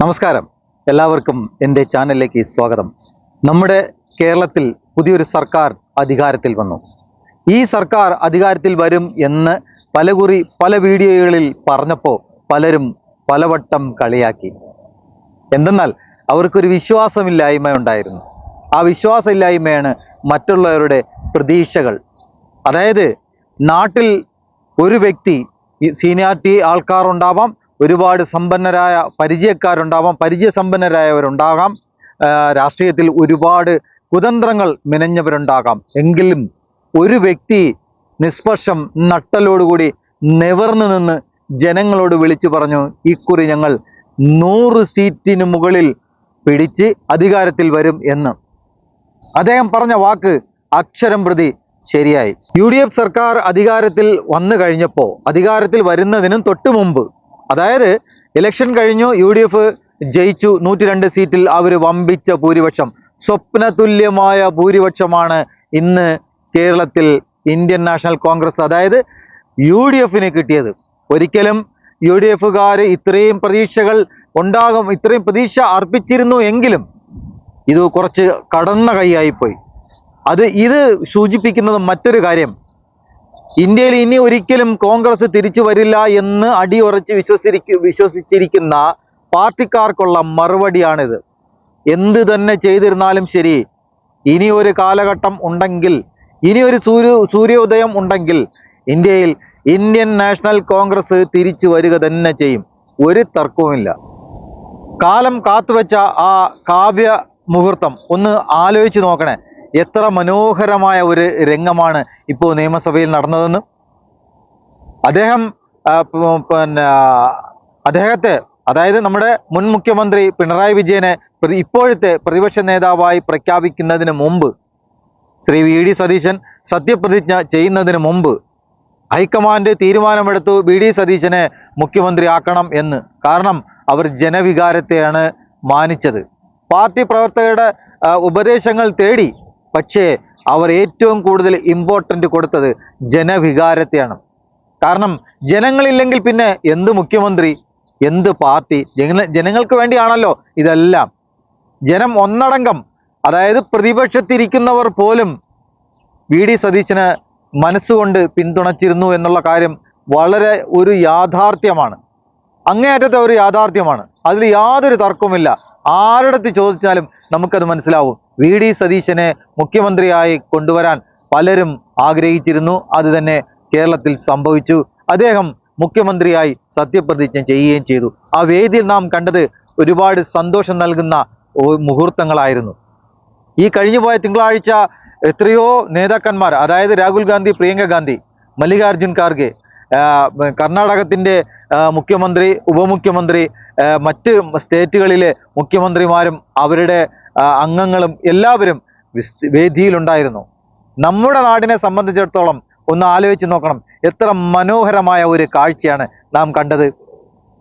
നമസ്കാരം, എല്ലാവർക്കും എൻ്റെ ചാനലിലേക്ക് സ്വാഗതം. നമ്മുടെ കേരളത്തിൽ പുതിയൊരു സർക്കാർ അധികാരത്തിൽ വന്നു. ഈ സർക്കാർ അധികാരത്തിൽ വരും എന്ന് പലകുറി പല വീഡിയോകളിൽ പറഞ്ഞപ്പോൾ പലരും പലവട്ടം കളിയാക്കി. എന്തെന്നാൽ അവർക്കൊരു വിശ്വാസമില്ലായ്മ ഉണ്ടായിരുന്നു. ആ വിശ്വാസമില്ലായ്മയാണ് മറ്റുള്ളവരുടെ പ്രതീക്ഷകൾ. അതായത് നാട്ടിൽ ഒരു വ്യക്തി സീനിയാരിറ്റി ആൾക്കാരുണ്ടാവാം, ഒരുപാട് സമ്പന്നരായ പരിചയക്കാരുണ്ടാവാം, പരിചയസമ്പന്നരായവരുണ്ടാകാം, രാഷ്ട്രീയത്തിൽ ഒരുപാട് കുതന്ത്രങ്ങൾ മെനഞ്ഞവരുണ്ടാകാം. എങ്കിലും ഒരു വ്യക്തി നിഷ്പക്ഷം നട്ടലോടുകൂടി നിവർന്നു നിന്ന് ജനങ്ങളോട് വിളിച്ചു പറഞ്ഞു, ഇക്കുറി ഞങ്ങൾ 100 സീറ്റിന് മുകളിൽ പിടിച്ച് അധികാരത്തിൽ വരും എന്ന്. അദ്ദേഹം പറഞ്ഞ വാക്ക് അക്ഷരം പ്രതി ശരിയായി. UDF സർക്കാർ അധികാരത്തിൽ വന്നു കഴിഞ്ഞപ്പോൾ, അധികാരത്തിൽ വരുന്നതിനും തൊട്ട് മുമ്പ്, അതായത് ഇലക്ഷൻ കഴിഞ്ഞു, UDF ജയിച്ചു, 102 സീറ്റിൽ അവർ വമ്പിച്ച ഭൂരിപക്ഷം, സ്വപ്നതുല്യമായ ഭൂരിപക്ഷമാണ് ഇന്ന് കേരളത്തിൽ ഇന്ത്യൻ നാഷണൽ കോൺഗ്രസ് അതായത് UDFന് കിട്ടിയത്. ഒരിക്കലും UDFകാർ ഇത്രയും പ്രതീക്ഷകൾ ഉണ്ടാകും, ഇത്രയും പ്രതീക്ഷ അർപ്പിച്ചിരുന്നു എങ്കിലും ഇത് കുറച്ച് കടന്ന കൈയായിപ്പോയി. ഇത് സൂചിപ്പിക്കുന്നത് മറ്റൊരു കാര്യം, ഇന്ത്യയിൽ ഇനി ഒരിക്കലും കോൺഗ്രസ് തിരിച്ചു വരില്ല എന്ന് അടിയുറച്ച് വിശ്വസിച്ചിരിക്കുന്ന പാർട്ടിക്കാർക്കുള്ള മറുപടിയാണിത്. എന്ത് തന്നെ ചെയ്തിരുന്നാലും ശരി, ഇനി ഒരു കാലഘട്ടം ഉണ്ടെങ്കിൽ, ഇനി ഒരു സൂര്യോദയം ഉണ്ടെങ്കിൽ ഇന്ത്യയിൽ ഇന്ത്യൻ നാഷണൽ കോൺഗ്രസ് തിരിച്ചു വരിക തന്നെ ചെയ്യും, ഒരു തർക്കവുമില്ല. കാലം കാത്തുവെച്ച ആ കാവ്യ മുഹൂർത്തം ഒന്ന് ആലോചിച്ച് നോക്കണേ. എത്ര മനോഹരമായ ഒരു രംഗമാണ് ഇപ്പോൾ നിയമസഭയിൽ നടന്നതെന്ന്. അദ്ദേഹത്തെ അതായത് നമ്മുടെ മുൻ മുഖ്യമന്ത്രി പിണറായി വിജയനെ ഇപ്പോഴത്തെ പ്രതിപക്ഷ നേതാവായി പ്രഖ്യാപിക്കുന്നതിന് മുമ്പ്, ശ്രീ VD സതീശൻ സത്യപ്രതിജ്ഞ ചെയ്യുന്നതിന് മുമ്പ് ഹൈക്കമാൻഡ് തീരുമാനമെടുത്തു VD സതീശനെ മുഖ്യമന്ത്രിയാക്കണം എന്ന്. കാരണം അവർ ജനവികാരത്തെയാണ് മാനിച്ചത്. പാർട്ടി പ്രവർത്തകരുടെ ഉപദേശങ്ങൾ തേടി, പക്ഷേ അവർ ഏറ്റവും കൂടുതൽ ഇമ്പോർട്ടൻ്റ് കൊടുത്തത് ജനവികാരത്തെയാണ്. കാരണം ജനങ്ങളില്ലെങ്കിൽ പിന്നെ എന്ത് മുഖ്യമന്ത്രി, എന്ത് പാർട്ടി? ജനങ്ങൾക്ക് വേണ്ടിയാണല്ലോ ഇതെല്ലാം. ജനം ഒന്നടങ്കം, അതായത് പ്രതിപക്ഷത്തിരിക്കുന്നവർ പോലും VD സതീശന് മനസ്സുകൊണ്ട് പിന്തുണച്ചിരുന്നു എന്നുള്ള കാര്യം വളരെ ഒരു യാഥാർത്ഥ്യമാണ്, അങ്ങേയറ്റത്തെ ഒരു യാഥാർത്ഥ്യമാണ്. അതിൽ യാതൊരു തർക്കവുമില്ല. ആരുടെ ചോദിച്ചാലും നമുക്കത് മനസ്സിലാവും. VD സതീശനെ മുഖ്യമന്ത്രിയായി കൊണ്ടുവരാൻ പലരും ആഗ്രഹിച്ചിരുന്നു. അത് തന്നെ കേരളത്തിൽ സംഭവിച്ചു. അദ്ദേഹം മുഖ്യമന്ത്രിയായി സത്യപ്രതിജ്ഞ ചെയ്യുകയും ചെയ്തു. ആ വേദിയിൽ നാം കണ്ടത് ഒരുപാട് സന്തോഷം നൽകുന്ന മുഹൂർത്തങ്ങളായിരുന്നു. ഈ കഴിഞ്ഞുപോയ തിങ്കളാഴ്ച എത്രയോ നേതാക്കന്മാർ, അതായത് രാഹുൽ ഗാന്ധി, പ്രിയങ്ക ഗാന്ധി, മല്ലികാർജുൻ ഖാർഗെ, കർണാടകത്തിൻ്റെ മുഖ്യമന്ത്രി, ഉപമുഖ്യമന്ത്രി, മറ്റ് സ്റ്റേറ്റുകളിലെ മുഖ്യമന്ത്രിമാരും അവരുടെ അംഗങ്ങളും എല്ലാവരും വേദിയിലുണ്ടായിരുന്നു. നമ്മുടെ നാടിനെ സംബന്ധിച്ചിടത്തോളം ഒന്ന് ആലോചിച്ച് നോക്കണം, എത്ര മനോഹരമായ ഒരു കാഴ്ചയാണ് നാം കണ്ടത്.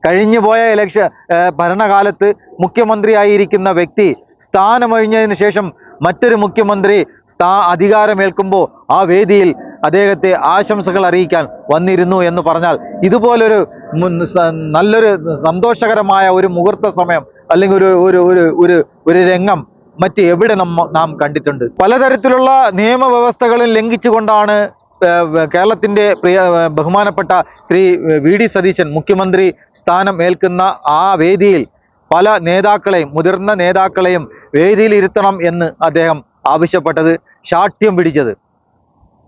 കഴിഞ്ഞുപോയ ഭരണകാലത്ത് മുഖ്യമന്ത്രിയായിരിക്കുന്ന വ്യക്തി സ്ഥാനമൊഴിഞ്ഞതിന് ശേഷം മറ്റൊരു മുഖ്യമന്ത്രി അധികാരമേൽക്കുമ്പോൾ ആ വേദിയിൽ അദ്ദേഹത്തെ ആശംസകൾ അറിയിക്കാൻ വന്നിരുന്നു എന്ന് പറഞ്ഞാൽ, ഇതുപോലൊരു നല്ലൊരു സന്തോഷകരമായ ഒരു മുഹൂർത്ത സമയം അല്ലെങ്കിൽ ഒരു രംഗം മറ്റ് എവിടെ നാം കണ്ടിട്ടുണ്ട്? പലതരത്തിലുള്ള നിയമവ്യവസ്ഥകളും ലംഘിച്ചുകൊണ്ടാണ് കേരളത്തിൻ്റെ ബഹുമാനപ്പെട്ട ശ്രീ VD സതീശൻ മുഖ്യമന്ത്രി സ്ഥാനം ഏൽക്കുന്ന ആ വേദിയിൽ പല നേതാക്കളെയും, മുതിർന്ന നേതാക്കളെയും വേദിയിൽ ഇരുത്തണം എന്ന് അദ്ദേഹം ആവശ്യപ്പെട്ടത്, ശാഠ്യം പിടിച്ചത്.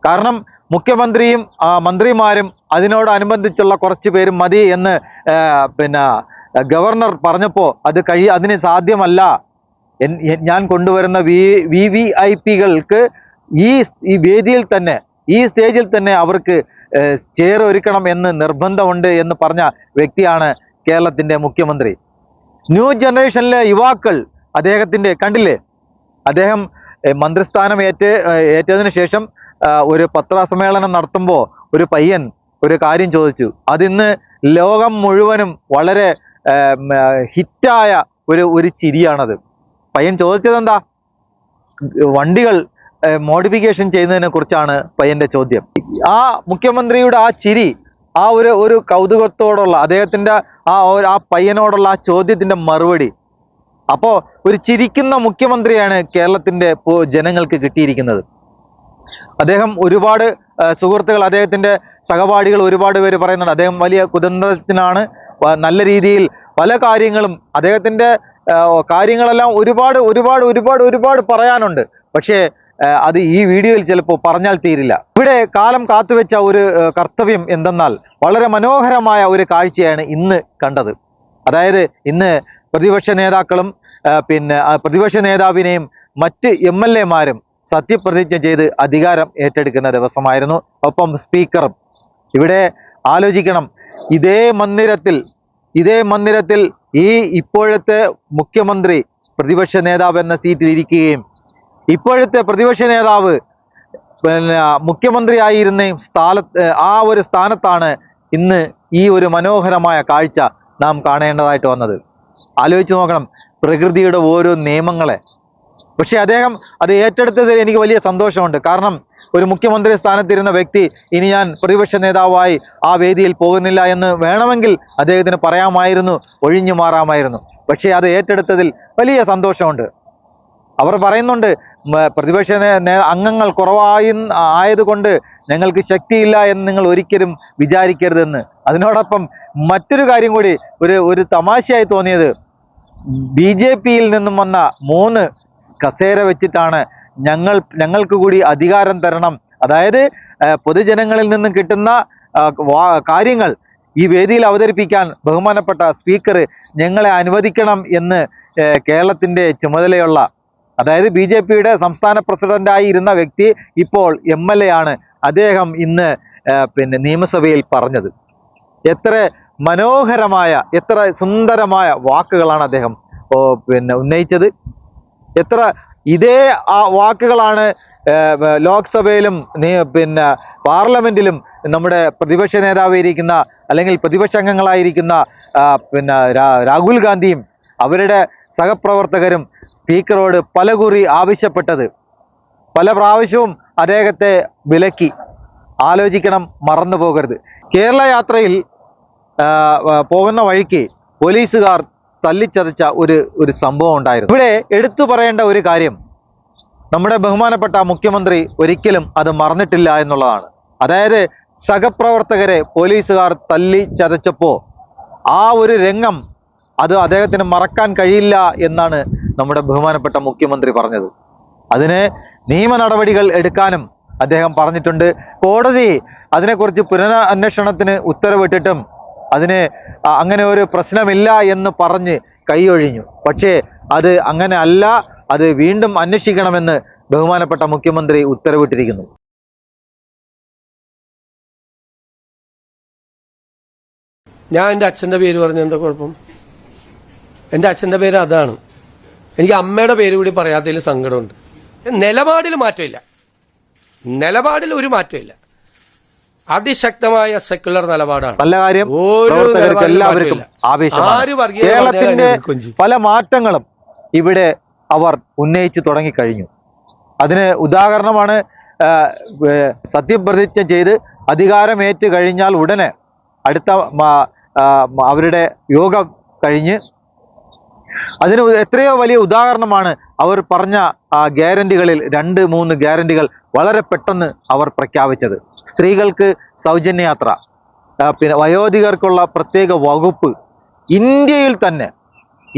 കാരണം മുഖ്യമന്ത്രിയും മന്ത്രിമാരും അതിനോടനുബന്ധിച്ചുള്ള കുറച്ച് പേരും മതി എന്ന് ഗവർണർ പറഞ്ഞപ്പോൾ അതിന് സാധ്യമല്ല. ഞാൻ കൊണ്ടുവരുന്ന VVIPകൾക്ക് ഈ വേദിയിൽ തന്നെ, ഈ സ്റ്റേജിൽ തന്നെ അവർക്ക് ചെയർ ഒരുക്കണം എന്ന് നിർബന്ധമുണ്ട് എന്ന് പറഞ്ഞ വ്യക്തിയാണ് കേരളത്തിൻ്റെ മുഖ്യമന്ത്രി. ന്യൂ ജനറേഷനിലെ യുവാക്കൾ അദ്ദേഹത്തിൻ്റെ കണ്ടില്ലേ, അദ്ദേഹം മന്ത്രിസ്ഥാനം ഏറ്റതിന് ശേഷം ഒരു പത്രസമ്മേളനം നടത്തുമ്പോൾ ഒരു പയ്യൻ ഒരു കാര്യം ചോദിച്ചു. അതിന്ന് ലോകം മുഴുവനും വളരെ ഹിറ്റായ ഒരു ചിരിയാണത്. പയ്യൻ ചോദിച്ചത് എന്താ? വണ്ടികൾ മോഡിഫിക്കേഷൻ ചെയ്യുന്നതിനെ കുറിച്ചാണ് പയ്യന്റെ ചോദ്യം. ആ മുഖ്യമന്ത്രിയുടെ ആ ചിരി, ആ ഒരു കൗതുകത്തോടുള്ള അദ്ദേഹത്തിൻ്റെ ആ പയ്യനോടുള്ള ആ ചോദ്യത്തിൻ്റെ മറുപടി. അപ്പോൾ ഒരു ചിരിക്കുന്ന മുഖ്യമന്ത്രിയാണ് കേരളത്തിൻ്റെ ജനങ്ങൾക്ക് കിട്ടിയിരിക്കുന്നത്. അദ്ദേഹം ഒരുപാട് സുഹൃത്തുക്കൾ, അദ്ദേഹത്തിൻ്റെ സഹപാഠികൾ ഒരുപാട് പേര് പറയുന്നുണ്ട് അദ്ദേഹം വലിയ കുതന്ത്രത്തിനാണ്. നല്ല രീതിയിൽ പല കാര്യങ്ങളും അദ്ദേഹത്തിൻ്റെ കാര്യങ്ങളെല്ലാം ഒരുപാട് ഒരുപാട് ഒരുപാട് ഒരുപാട് പറയാനുണ്ട്. പക്ഷേ അത് ഈ വീഡിയോയിൽ ചിലപ്പോൾ പറഞ്ഞാൽ തീരില്ല. ഇവിടെ കാലം കാത്തുവെച്ച ഒരു കർത്തവ്യം എന്തെന്നാൽ വളരെ മനോഹരമായ ഒരു കാഴ്ചയാണ് ഇന്ന് കണ്ടത്. അതായത് ഇന്ന് പ്രതിപക്ഷ നേതാക്കളും പ്രതിപക്ഷ നേതാവിനെയും മറ്റ് MLA-മാരും സത്യപ്രതിജ്ഞ ചെയ്ത് അധികാരം ഏറ്റെടുക്കുന്ന ദിവസമായിരുന്നു. ഒപ്പം സ്പീക്കറും. ഇവിടെ ആലോചിക്കണം, ഇതേ മന്ദിരത്തിൽ ഈ ഇപ്പോഴത്തെ മുഖ്യമന്ത്രി പ്രതിപക്ഷ നേതാവ് എന്ന സീറ്റിൽ ഇരിക്കുകയും ഇപ്പോഴത്തെ പ്രതിപക്ഷ നേതാവ് മുഖ്യമന്ത്രിയായിരുന്ന ആ ഒരു സ്ഥാനത്താണ് ഇന്ന് ഈ ഒരു മനോഹരമായ കാഴ്ച നാം കാണേണ്ടതായിട്ട് വന്നത്. ആലോചിച്ച് നോക്കണം പ്രകൃതിയുടെ ഓരോ നിയമങ്ങളെ. പക്ഷെ അദ്ദേഹം അത് ഏറ്റെടുത്തതിൽ എനിക്ക് വലിയ സന്തോഷമുണ്ട്. കാരണം ഒരു മുഖ്യമന്ത്രി സ്ഥാനത്തിരുന്ന വ്യക്തി ഇനി ഞാൻ പ്രതിപക്ഷ നേതാവായി ആ വേദിയിൽ പോകുന്നില്ല എന്ന് വേണമെങ്കിൽ അദ്ദേഹത്തിന് പറയാമായിരുന്നു, ഒഴിഞ്ഞു മാറാമായിരുന്നു. പക്ഷേ അത് ഏറ്റെടുത്തതിൽ വലിയ സന്തോഷമുണ്ട്. അവർ പറയുന്നുണ്ട് പ്രതിപക്ഷ അംഗങ്ങൾ ആയതുകൊണ്ട് ഞങ്ങൾക്ക് ശക്തിയില്ല എന്ന് നിങ്ങൾ ഒരിക്കലും വിചാരിക്കരുതെന്ന്. അതിനോടൊപ്പം മറ്റൊരു കാര്യം കൂടി ഒരു തമാശയായി തോന്നിയത്, BJP-യിൽ നിന്നും വന്ന 3 കസേര വെച്ചിട്ടാണ് ഞങ്ങൾക്ക് കൂടി അധികാരം തരണം, അതായത് പൊതുജനങ്ങളിൽ നിന്നും കിട്ടുന്ന കാര്യങ്ങൾ ഈ വേദിയിൽ അവതരിപ്പിക്കാൻ ബഹുമാനപ്പെട്ട സ്പീക്കർ ഞങ്ങളെ അനുവദിക്കണം എന്ന് കേരളത്തിൻ്റെ ചുമതലയുള്ള, അതായത് BJP-യുടെ സംസ്ഥാന പ്രസിഡന്റായി ഇരുന്ന വ്യക്തി ഇപ്പോൾ MLA ആണ്. അദ്ദേഹം ഇന്ന് നിയമസഭയിൽ പറഞ്ഞത്. എത്ര മനോഹരമായ, എത്ര സുന്ദരമായ വാക്കുകളാണ് അദ്ദേഹം ഉന്നയിച്ചത്. ഇതേ വാക്കുകളാണ് ലോക്സഭയിലും പാർലമെന്റിലും നമ്മുടെ പ്രതിപക്ഷ നേതാവായിരിക്കുന്ന അല്ലെങ്കിൽ പ്രതിപക്ഷ അംഗങ്ങളായിരിക്കുന്ന രാഹുൽ ഗാന്ധിയും അവരുടെ സഹപ്രവർത്തകരും സ്പീക്കറോട് പലകുറി ആവശ്യപ്പെട്ടത്. പല പ്രാവശ്യവും അദ്ദേഹത്തെ വിലക്കി. ആലോചിക്കണം, മറന്നു പോകരുത്. കേരള യാത്രയിൽ പോകുന്ന വഴിക്ക് പോലീസുകാർ തല്ലിച്ചതച്ച ഒരു സംഭവം ഉണ്ടായിരുന്നു. ഇവിടെ എടുത്തു പറയേണ്ട ഒരു കാര്യം, നമ്മുടെ ബഹുമാനപ്പെട്ട മുഖ്യമന്ത്രി ഒരിക്കലും അത് മറന്നിട്ടില്ല എന്നുള്ളതാണ്. അതായത് സഹപ്രവർത്തകരെ പോലീസുകാർ തല്ലിച്ചതച്ചപ്പോൾ ആ ഒരു രംഗം അത് അദ്ദേഹത്തിന് മറക്കാൻ കഴിയില്ല എന്നാണ് നമ്മുടെ ബഹുമാനപ്പെട്ട മുഖ്യമന്ത്രി പറഞ്ഞത്. അതിന് നിയമ നടപടികൾ എടുക്കാനും അദ്ദേഹം പറഞ്ഞിട്ടുണ്ട്. കോടതി അതിനെക്കുറിച്ച് പുനരന്വേഷണത്തിന് ഉത്തരവിട്ടിട്ടും അതിന് അങ്ങനെ ഒരു പ്രശ്നമില്ല എന്ന് പറഞ്ഞ് കൈയൊഴിഞ്ഞു. പക്ഷേ അത് അങ്ങനെ അല്ല, അത് വീണ്ടും അന്വേഷിക്കണമെന്ന് ബഹുമാനപ്പെട്ട മുഖ്യമന്ത്രി ഉത്തരവിട്ടിരിക്കുന്നു. ഞാൻ എൻ്റെ അച്ഛൻ്റെ പേര് പറഞ്ഞ എന്താ കുഴപ്പം? എൻ്റെ അച്ഛൻ്റെ പേര് അതാണ്. എനിക്ക് അമ്മയുടെ പേര് കൂടി പറയാത്തതിൽ സങ്കടമുണ്ട്. നിലപാടിൽ മാറ്റമില്ല, നിലപാടിൽ ഒരു മാറ്റമില്ല. അതിശക്തമായ സെക്യുലർ നിലപാടാണ്. നല്ല കാര്യം. എല്ലാവർക്കും ആവേശമാണ്. കേരളത്തിന്റെ പല മാറ്റങ്ങളും ഇവിടെ അവർ ഉന്നയിച്ചു തുടങ്ങിക്കഴിഞ്ഞു. അതിന് ഉദാഹരണമാണ് സത്യപ്രതിജ്ഞ ചെയ്ത് അധികാരമേറ്റ് കഴിഞ്ഞാൽ ഉടനെ അടുത്ത അവരുടെ യോഗം കഴിഞ്ഞ് അതിന് എത്രയോ വലിയ ഉദാഹരണമാണ് അവർ പറഞ്ഞ ഗ്യാരണ്ടികളിൽ 2-3 ഗ്യാരണ്ടികൾ വളരെ പെട്ടെന്ന് അവർ പ്രഖ്യാപിച്ചത്. സ്ത്രീകൾക്ക് സൗജന്യ യാത്ര, വയോധികർക്കുള്ള പ്രത്യേക വകുപ്പ്.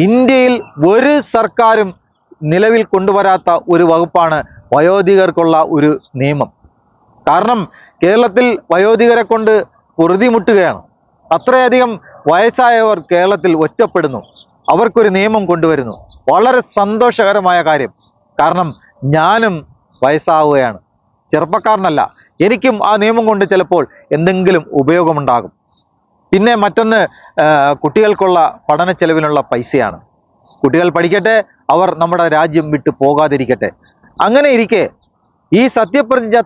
ഇന്ത്യയിൽ ഒരു സർക്കാരും നിലവിൽ കൊണ്ടുവരാത്ത ഒരു വകുപ്പാണ് വയോധികർക്കുള്ള ഒരു നിയമം. കാരണം കേരളത്തിൽ വയോധികരെ കൊണ്ട് പൊറുതിമുട്ടുകയാണ്. അത്രയധികം വയസ്സായവർ കേരളത്തിൽ ഒറ്റപ്പെടുന്നു. അവർക്കൊരു നിയമം കൊണ്ടുവരുന്നു. വളരെ സന്തോഷകരമായ കാര്യം. കാരണം ഞാനും വയസ്സാവുകയാണ്, ചെറുപ്പക്കാരനല്ല. എനിക്കും ആ നിയമം കൊണ്ട് ചിലപ്പോൾ എന്തെങ്കിലും ഉപയോഗമുണ്ടാകും. പിന്നെ മറ്റൊന്ന് കുട്ടികൾക്കുള്ള പഠന ചെലവിനുള്ള പൈസയാണ്. കുട്ടികൾ പഠിക്കട്ടെ, അവർ നമ്മുടെ രാജ്യം വിട്ടു പോകാതിരിക്കട്ടെ. അങ്ങനെ ഇരിക്കെ ഈ സത്യപ്രതിജ്ഞ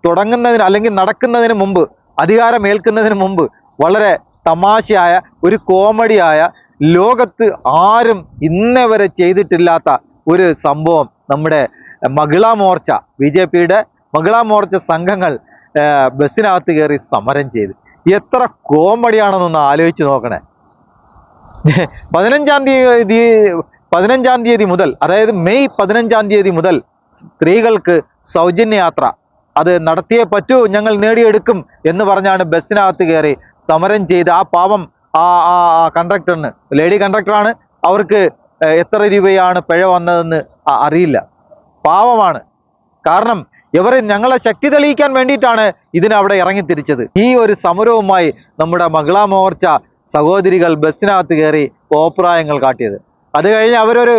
തുടങ്ങുന്നതിന് അല്ലെങ്കിൽ നടക്കുന്നതിന് മുമ്പ്, അധികാരമേൽക്കുന്നതിന് മുമ്പ് വളരെ തമാശയായ ഒരു കോമഡിയായ, ലോകത്ത് ആരും ഇന്നേ വരെ ചെയ്തിട്ടില്ലാത്ത ഒരു സംഭവം നമ്മുടെ മഹിളാ മോർച്ച, BJP-യുടെ മഹിളാ മോർച്ച സംഘങ്ങൾ ബസ്സിനകത്ത് കയറി സമരം ചെയ്ത്. എത്ര കോമഡിയാണെന്നൊന്ന് ആലോചിച്ച് നോക്കണേ. പതിനഞ്ചാം തീയതി മുതൽ, അതായത് മെയ് 15-ാം തീയതി മുതൽ സ്ത്രീകൾക്ക് സൗജന്യ യാത്ര അത് നടത്തിയേ പറ്റൂ, ഞങ്ങൾ നേടിയെടുക്കും എന്ന് പറഞ്ഞാണ് ബസ്സിനകത്ത് കയറി സമരം ചെയ്ത് ആ പാവം ആ കണ്ടക്ടറിന്, ലേഡി കണ്ടക്ടറാണ്, അവർക്ക് എത്ര രൂപയാണ് പിഴ വന്നതെന്ന് അറിയില്ല. പാവമാണ്. കാരണം ഇവർ ഞങ്ങളെ ശക്തി തെളിയിക്കാൻ വേണ്ടിയിട്ടാണ് ഇതിനവിടെ ഇറങ്ങിത്തിരിച്ചത്. ഈ ഒരു സമരവുമായി നമ്മുടെ മഹിളാ മോർച്ച സഹോദരികൾ ബസ്സിനകത്ത് കയറി കോപ്രായങ്ങൾ കാട്ടിയത്. അത് കഴിഞ്ഞ് അവരൊരു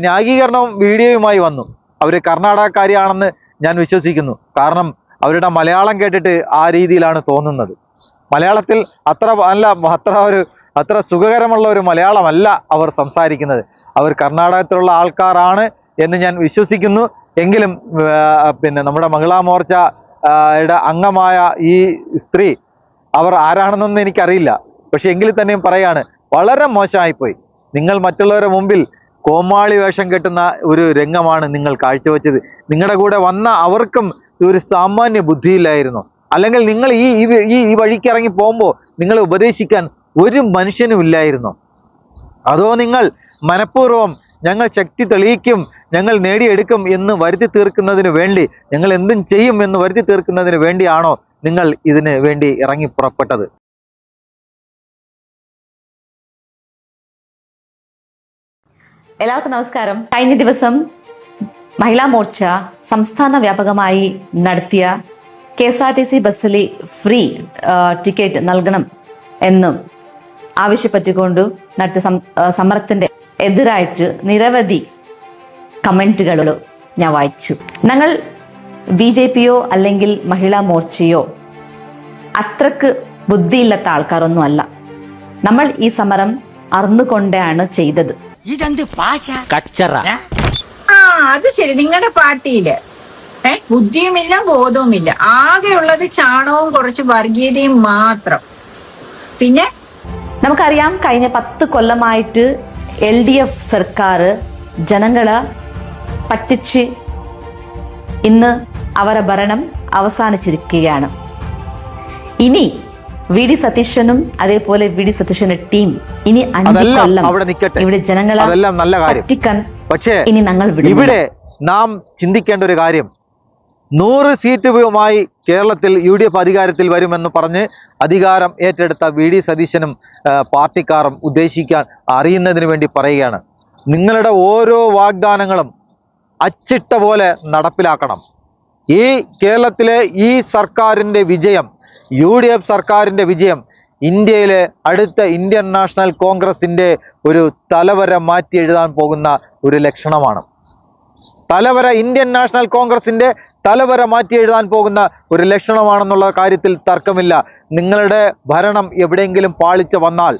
ന്യായീകരണം വീഡിയോയുമായി വന്നു. അവർ കർണാടകക്കാരിയാണെന്ന് ഞാൻ വിശ്വസിക്കുന്നു. കാരണം അവരുടെ മലയാളം കേട്ടിട്ട് ആ രീതിയിലാണ് തോന്നുന്നത്. മലയാളത്തിൽ അത്ര സുഖകരമുള്ള ഒരു മലയാളമല്ല അവർ സംസാരിക്കുന്നത്. അവർ കർണാടകത്തിലുള്ള ആൾക്കാരാണ് എന്ന് ഞാൻ വിശ്വസിക്കുന്നു. എങ്കിലും പിന്നെ നമ്മുടെ മഹിളാ മോർച്ചയുടെ അംഗമായ ഈ സ്ത്രീ, അവർ ആരാണെന്നൊന്നും എനിക്കറിയില്ല. പക്ഷെ എങ്കിൽ തന്നെയും പറയാണ്, വളരെ മോശമായിപ്പോയി. നിങ്ങൾ മറ്റുള്ളവരുടെ മുമ്പിൽ കോമാളി വേഷം കെട്ടുന്ന ഒരു രംഗമാണ് നിങ്ങൾ കാഴ്ചവെച്ചത്. നിങ്ങളുടെ കൂടെ വന്ന അവർക്കും ഒരു സാമാന്യ ബുദ്ധിയില്ലായിരുന്നു. അല്ലെങ്കിൽ നിങ്ങൾ ഈ വഴിക്ക് ഇറങ്ങി പോകുമ്പോൾ നിങ്ങളെ ഉപദേശിക്കാൻ ഒരു മനുഷ്യനും ഇല്ലായിരുന്നു. അതോ നിങ്ങൾ മനഃപൂർവ്വം ഞങ്ങൾ ശക്തി തെളിയിക്കും, ഞങ്ങൾ നേടിയെടുക്കും എന്ന് വരുത്തി തീർക്കുന്നതിന് വേണ്ടി, ഞങ്ങൾ എന്തും ചെയ്യും എന്ന് വരുത്തി തീർക്കുന്നതിന് വേണ്ടിയാണോ നിങ്ങൾ ഇതിന് വേണ്ടി ഇറങ്ങി പുറപ്പെട്ടത്? എല്ലാവർക്കും നമസ്കാരം. കഴിഞ്ഞ ദിവസം മഹിളാ മോർച്ച സംസ്ഥാന വ്യാപകമായി നടത്തിയ KSRTC ബസ്സിൽ ഫ്രീ ടിക്കറ്റ് നൽകണം എന്നും ആവശ്യപ്പെട്ടുകൊണ്ട് നടത്തിയ സമരത്തിന്റെ എതിരായിട്ട് നിരവധി കമന്റുകൾ ഞാൻ വായിച്ചു. ഞങ്ങൾ BJPയോ അല്ലെങ്കിൽ മഹിളാ മോർച്ചയോ അത്രക്ക് ബുദ്ധിയില്ലാത്ത ആൾക്കാരൊന്നും അല്ല. നമ്മൾ ഈ സമരം അറിഞ്ഞുകൊണ്ടാണ് ചെയ്തത്. അത് ശരി. നിങ്ങളുടെ പാർട്ടിയില് ബുദ്ധിയുമില്ല, ബോധവുമില്ല. ആകെയുള്ളത് ചാണകവും കുറച്ച് വർഗീയതയും മാത്രം. പിന്നെ നമുക്കറിയാം, കഴിഞ്ഞ 10 കൊല്ലമായിട്ട് LDF സർക്കാർ ജനങ്ങളെ പറ്റിച്ച് ഇന്ന് അവരുടെ ഭരണം അവസാനിച്ചിരിക്കുകയാണ്. ഇനി VD സതീശനും അതേപോലെ VD സതീശന്റെ ടീം ഇനി 5 കൊല്ലം ഇവിടെ ജനങ്ങളെ പറ്റിക്കാൻ ഇനി ഞങ്ങൾ ഇവിടെ നാം ചിന്തിക്കേണ്ട ഒരു കാര്യം, 100 സീറ്റുമായി കേരളത്തിൽ UDF അധികാരത്തിൽ വരുമെന്ന് പറഞ്ഞ് അധികാരം ഏറ്റെടുത്ത VD സതീശനും പാർട്ടിക്കാരും ഉദ്ദേശിക്കാൻ അറിയുന്നതിന് വേണ്ടി പറയുകയാണ്. നിങ്ങളുടെ ഓരോ വാഗ്ദാനങ്ങളും അച്ചിട്ട പോലെ നടപ്പിലാക്കണം. ഈ കേരളത്തിലെ ഈ സർക്കാരിൻ്റെ വിജയം, UDF സർക്കാരിൻ്റെ വിജയം ഇന്ത്യയിലെ അടുത്ത ഇന്ത്യൻ നാഷണൽ കോൺഗ്രസിൻ്റെ ഒരു തലവര മാറ്റി എഴുതാൻ പോകുന്ന ഒരു ലക്ഷണമാണ്. തലവര, ഇന്ത്യൻ നാഷണൽ കോൺഗ്രസിൻ്റെ തലവര മാറ്റി എഴുതാൻ പോകുന്ന ഒരു ലക്ഷണമാണെന്നുള്ള കാര്യത്തിൽ തർക്കമില്ല. നിങ്ങളുടെ ഭരണം എവിടെയെങ്കിലും പാളിച്ച വന്നാൽ,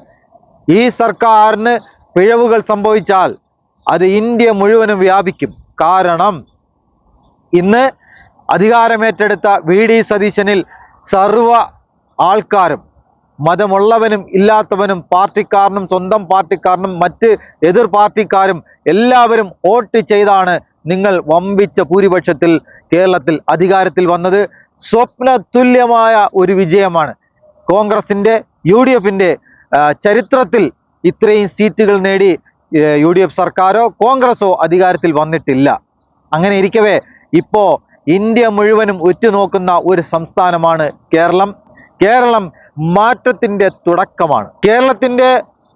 ഈ സർക്കാരിന് പിഴവുകൾ സംഭവിച്ചാൽ അത് ഇന്ത്യ മുഴുവനും വ്യാപിക്കും. കാരണം ഇന്ന് അധികാരമേറ്റെടുത്ത VD സതീശനിൽ സർവ ആൾക്കാരും, മതമുള്ളവനും ഇല്ലാത്തവനും, പാർട്ടിക്കാരനും സ്വന്തം പാർട്ടിക്കാരനും മറ്റ് എതിർ പാർട്ടിക്കാരും എല്ലാവരും വോട്ട് ചെയ്താണ് നിങ്ങൾ വമ്പിച്ച ഭൂരിപക്ഷത്തിൽ കേരളത്തിൽ അധികാരത്തിൽ വന്നത്. സ്വപ്ന തുല്യമായ ഒരു വിജയമാണ്. കോൺഗ്രസിൻ്റെ UDFൻ്റെ ചരിത്രത്തിൽ ഇത്രയും സീറ്റുകൾ നേടി UDF സർക്കാരോ കോൺഗ്രസോ അധികാരത്തിൽ വന്നിട്ടില്ല. അങ്ങനെ ഇരിക്കവേ ഇപ്പോൾ ഇന്ത്യ മുഴുവനും ഉറ്റുനോക്കുന്ന ഒരു സംസ്ഥാനമാണ് കേരളം. കേരളം മാറ്റത്തിൻ്റെ തുടക്കമാണ്. കേരളത്തിൻ്റെ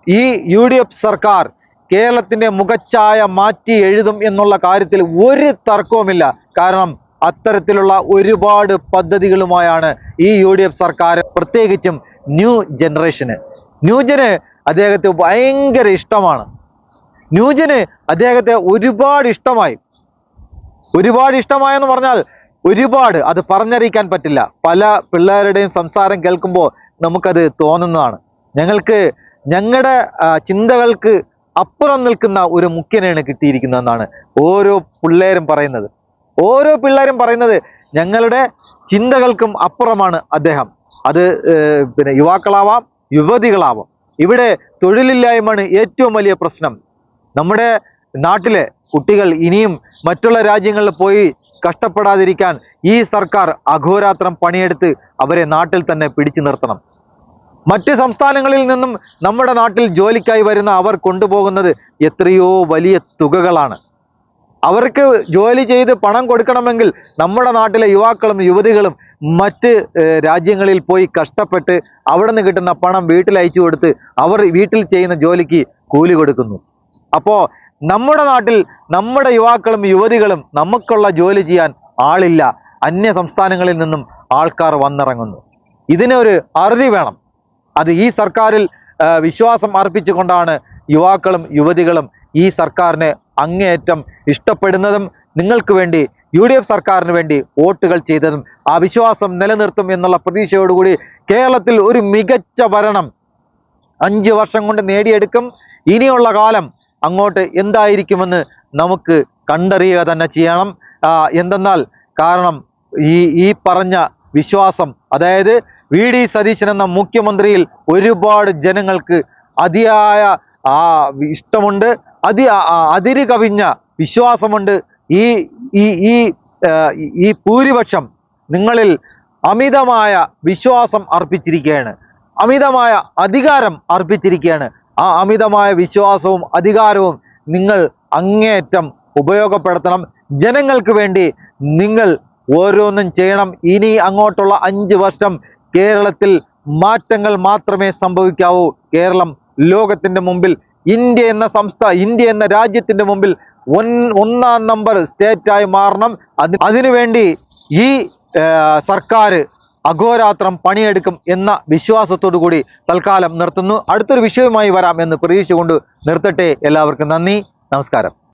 ഈ UDF സർക്കാർ കേരളത്തിൻ്റെ മുഖച്ഛായ മാറ്റി എഴുതും എന്നുള്ള കാര്യത്തിൽ ഒരു തർക്കവുമില്ല. കാരണം അത്തരത്തിലുള്ള ഒരുപാട് പദ്ധതികളുമായാണ് ഈ UDF സർക്കാർ, പ്രത്യേകിച്ചും ന്യൂ ജന് അദ്ദേഹത്തെ ഭയങ്കര ഇഷ്ടമാണ്. ന്യൂജന് അദ്ദേഹത്തെ ഒരുപാട് ഇഷ്ടമായെന്ന് പറഞ്ഞാൽ ഒരുപാട്, അത് പറഞ്ഞറിയിക്കാൻ പറ്റില്ല. പല പിള്ളേരുടെയും സംസാരം കേൾക്കുമ്പോൾ നമുക്കത് തോന്നുന്നതാണ്. ഞങ്ങളുടെ ചിന്തകൾക്ക് അപ്പുറം നിൽക്കുന്ന ഒരു മുഖ്യനെയാണ് കിട്ടിയിരിക്കുന്നതെന്നാണ് ഓരോ പിള്ളേരും പറയുന്നത്. ഞങ്ങളുടെ ചിന്തകൾക്കും അപ്പുറമാണ് അദ്ദേഹം. അത് പിന്നെ യുവാക്കളാവാം, യുവതികളാവാം. ഇവിടെ തൊഴിലില്ലായ്മയാണ് ഏറ്റവും വലിയ പ്രശ്നം. നമ്മുടെ നാട്ടിലെ കുട്ടികൾ ഇനിയും മറ്റുള്ള രാജ്യങ്ങളിൽ പോയി കഷ്ടപ്പെടാതിരിക്കാൻ ഈ സർക്കാർ അഹോരാത്രം പണിയെടുത്ത് അവരെ നാട്ടിൽ തന്നെ പിടിച്ചു നിർത്തണം. മറ്റ് സംസ്ഥാനങ്ങളിൽ നിന്നും നമ്മുടെ നാട്ടിൽ ജോലിക്കായി വരുന്ന അവർ കൊണ്ടുപോകുന്നത് എത്രയോ വലിയ തുകകളാണ്. അവർക്ക് ജോലി ചെയ്ത് പണം കൊടുക്കണമെങ്കിൽ നമ്മുടെ നാട്ടിലെ യുവാക്കളും യുവതികളും മറ്റ് രാജ്യങ്ങളിൽ പോയി കഷ്ടപ്പെട്ട് അവിടെ നിന്ന് കിട്ടുന്ന പണം വീട്ടിൽ അയച്ചു കൊടുത്ത് അവർ വീട്ടിൽ ചെയ്യുന്ന ജോലിക്ക് കൂലി കൊടുക്കുന്നു. അപ്പോൾ നമ്മുടെ നാട്ടിൽ നമ്മുടെ യുവാക്കളും യുവതികളും നമുക്കുള്ള ജോലി ചെയ്യാൻ ആളില്ല. അന്യ സംസ്ഥാനങ്ങളിൽ നിന്നും ആൾക്കാർ വന്നിറങ്ങുന്നു. ഇതിനൊരു അറുതി വേണം. അത് ഈ സർക്കാരിൽ വിശ്വാസം അർപ്പിച്ചുകൊണ്ടാണ് യുവാക്കളും യുവതികളും ഈ സർക്കാരിനെ അങ്ങേയറ്റം ഇഷ്ടപ്പെടുന്നതും നിങ്ങൾക്ക് വേണ്ടി UDF സർക്കാരിന് വേണ്ടി വോട്ടുകൾ ചെയ്തതും. ആ വിശ്വാസം നിലനിർത്തും എന്നുള്ള പ്രതീക്ഷയോടുകൂടി കേരളത്തിൽ ഒരു മികച്ച ഭരണം 5 വർഷം കൊണ്ട് നേടിയെടുക്കും. ഇനിയുള്ള കാലം അങ്ങോട്ട് എന്തായിരിക്കുമെന്ന് നമുക്ക് കണ്ടറിയുക തന്നെ ചെയ്യണം. എന്തെന്നാൽ കാരണം ഈ പറഞ്ഞ വിശ്വാസം, അതായത് VD സതീശൻ എന്ന മുഖ്യമന്ത്രിയിൽ ഒരുപാട് ജനങ്ങൾക്ക് അതിയായ ഇഷ്ടമുണ്ട്, അതിര് കവിഞ്ഞ വിശ്വാസമുണ്ട്. ഈ ഭൂരിപക്ഷം നിങ്ങളിൽ അമിതമായ വിശ്വാസം അർപ്പിച്ചിരിക്കുകയാണ്, അമിതമായ അധികാരം അർപ്പിച്ചിരിക്കുകയാണ്. ആ അമിതമായ വിശ്വാസവും അധികാരവും നിങ്ങൾ അങ്ങേയറ്റം ഉപയോഗപ്പെടുത്തണം. ജനങ്ങൾക്ക് വേണ്ടി നിങ്ങൾ ഓരോന്നും ചെയ്യണം. ഇനി അങ്ങോട്ടുള്ള 5 വർഷം കേരളത്തിൽ മാറ്റങ്ങൾ മാത്രമേ സംഭവിക്കാവൂ. കേരളം ലോകത്തിന്റെ മുമ്പിൽ, ഇന്ത്യ എന്ന രാജ്യത്തിന്റെ മുമ്പിൽ ഒന്നാം നമ്പർ സ്റ്റേറ്റായി മാറണം. അതിനുവേണ്ടി ഈ സർക്കാർ അഹോരാത്രം പണിയെടുക്കും എന്ന വിശ്വാസത്തോടു കൂടി തൽക്കാലം നിർത്തുന്നു. അടുത്തൊരു വിഷയവുമായി വരാം എന്ന് പ്രതീക്ഷിച്ചുകൊണ്ട് നിർത്തട്ടെ. എല്ലാവർക്കും നന്ദി, നമസ്കാരം.